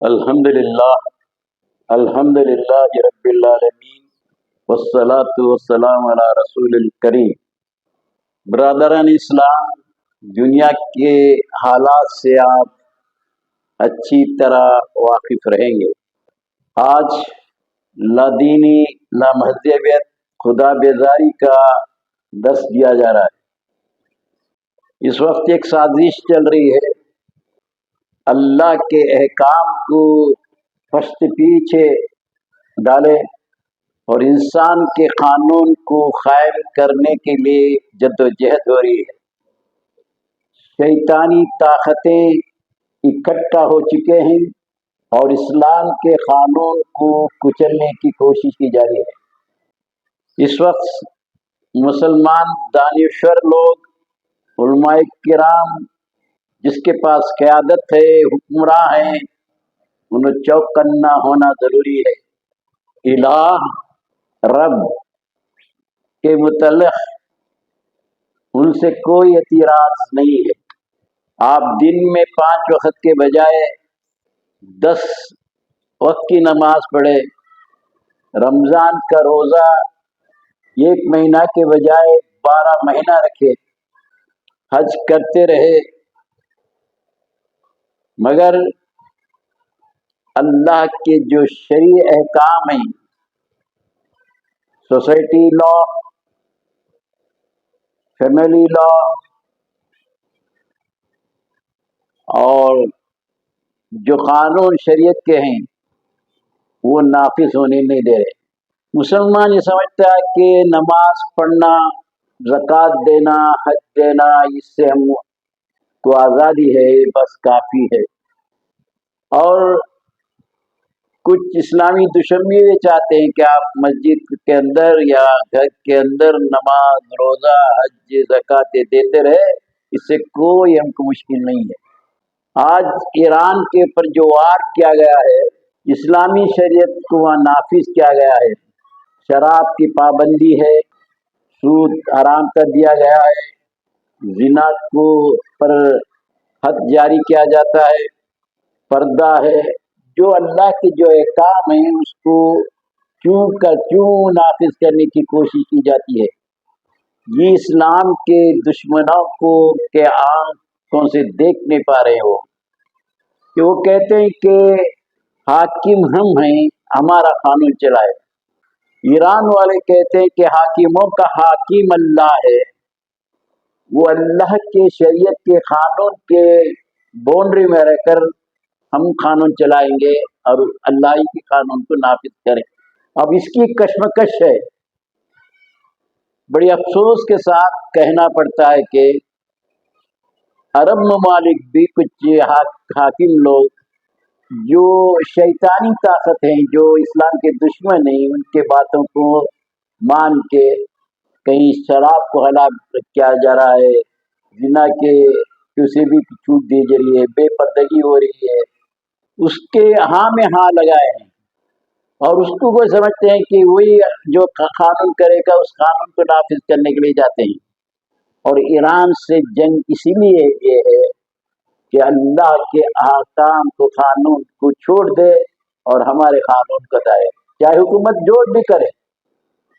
الحمدللہ الحمدللہ رب العالمین والصلاة والسلام علی رسول الکریم۔ برادران اسلام، دنیا کے حالات سے آپ اچھی طرح واقف رہیں گے۔ آج لا دینی لا مذہبیت خدا بیزاری کا دس دیا جا رہا ہے۔ اس وقت ایک سازش چل رہی ہے، اللہ کے احکام کو پشت پیچھے ڈالے اور انسان کے قانون کو قائم کرنے کے لیے جدوجہد ہو رہی ہے۔ شیطانی طاقتیں اکٹھا ہو چکے ہیں اور اسلام کے قانون کو کچلنے کی کوشش کی جا رہی ہے۔ اس وقت مسلمان دانشور لوگ، علماء کرام جس کے پاس قیادت ہے، حکمراں ہیں، انہیں چوکنا ہونا ضروری ہے۔ الہ رب کے متعلق ان سے کوئی اعتراض نہیں ہے۔ آپ دن میں 5 وقت کے بجائے 10 وقت کی نماز پڑھے، رمضان کا روزہ 1 مہینہ کے بجائے 12 مہینہ رکھے، حج کرتے رہے، مگر اللہ کے جو شرعی احکام ہیں، سوسائٹی لا، فیملی لا اور جو قانون شریعت کے ہیں وہ نافذ ہونے نہیں دے رہے۔ مسلمان یہ سمجھتا ہے کہ نماز پڑھنا، زکوٰۃ دینا، حج دینا، اس سے ہم کو آزادی ہے، بس کافی ہے۔ اور کچھ اسلامی دشمن یہ چاہتے ہیں کہ آپ مسجد کے اندر یا گھر کے اندر نماز، روزہ، حج، زکوٰۃ دیتے رہے، اس سے کوئی ہم کو مشکل نہیں ہے۔ آج ایران کے اوپر جو وار کیا گیا ہے، اسلامی شریعت کو وہاں نافذ کیا گیا ہے، شراب کی پابندی ہے، سود حرام کر دیا گیا ہے، زنا کو پر حد جاری کیا جاتا ہے، پردہ ہے۔ جو اللہ کے جو احکام ہیں اس کو کیوں نافذ کرنے کی کوشش کی جاتی ہے۔ یہ اسلام کے دشمنوں کو کے آنکھوں سے دیکھ نہیں پا رہے ہو کہ وہ کہتے ہیں کہ حاکم ہم ہیں، ہمارا قانون چلائے۔ ایران والے کہتے ہیں کہ حاکموں کا حاکم اللہ ہے، وہ اللہ کے شریعت کے قانون کے باؤنڈری میں رہ کر ہم قانون چلائیں گے اور اللہ ہی کے قانون کو نافذ کریں۔ اب اس کی کشمکش ہے۔ بڑی افسوس کے ساتھ کہنا پڑتا ہے کہ عرب ممالک بھی کچھ حاکم لوگ جو شیطانی طاقت ہیں، جو اسلام کے دشمن ہیں، ان کے باتوں کو مان کے کہیں شراب کو حلال کیا جا رہا ہے، زنا کے کسی بھی چھوٹ دی جا رہی ہے، بے پردگی ہو رہی ہے، اس کے ہاں میں ہاں لگائے ہیں اور اس کو وہ سمجھتے ہیں کہ وہی جو قانون کرے گا اس قانون کو نافذ کرنے کے لیے جاتے ہیں۔ اور ایران سے جنگ اسی لیے یہ ہے کہ اللہ کے احکام کو، قانون کو چھوڑ دے اور ہمارے قانون کو دائے، چاہے حکومت جو بھی کرے،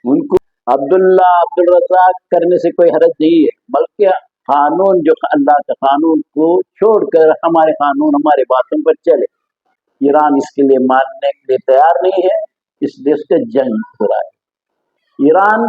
ان کو عبداللہ عبدالرزاق کرنے سے کوئی حرج نہیں ہے، بلکہ قانون جو اللہ کے قانون کو چھوڑ کر ہمارے قانون، ہمارے باتوں پر چلے۔ ایران اس کے لیے ماننے کے لیے تیار نہیں ہے، اس لیے اس کا جنگ ہو رہا ہے۔ ایران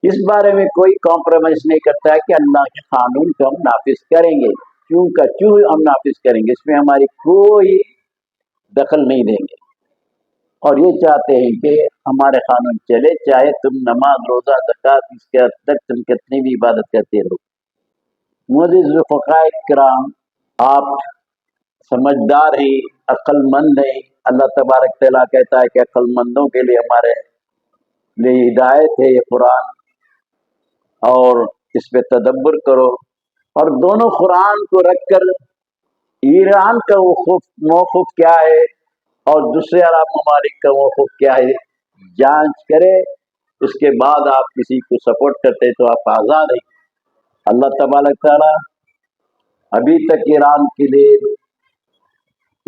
اس بارے میں کوئی کمپرومائز نہیں کرتا ہے کہ اللہ کے قانون کو ہم نافذ کریں گے، کیوں ہم نافذ کریں گے، اس میں ہماری کوئی دخل نہیں دیں گے، اور یہ چاہتے ہیں کہ ہمارے قانون چلے، چاہے تم نماز، روزہ، زکوٰۃ، اس کے حد تک تم کتنی بھی عبادت کرتے رہو۔ معزز فقہائے کرام، آپ سمجھدار ہیں، عقل مند ہیں۔ اللہ تبارک تعالیٰ کہتا ہے کہ عقل مندوں کے لیے ہمارے لیے ہدایت ہے یہ قرآن، اور اس پہ تدبر کرو۔ اور دونوں قرآن کو رکھ کر ایران کا موقف کیا ہے اور دوسرے عرب ممالک کا موقف کیا ہے، جانچ کرے، اس کے بعد آپ کسی کو سپورٹ کرتے تو آپ آزاد ہیں۔ اللہ تبارک تعالیٰ ابھی تک ایران کے لیے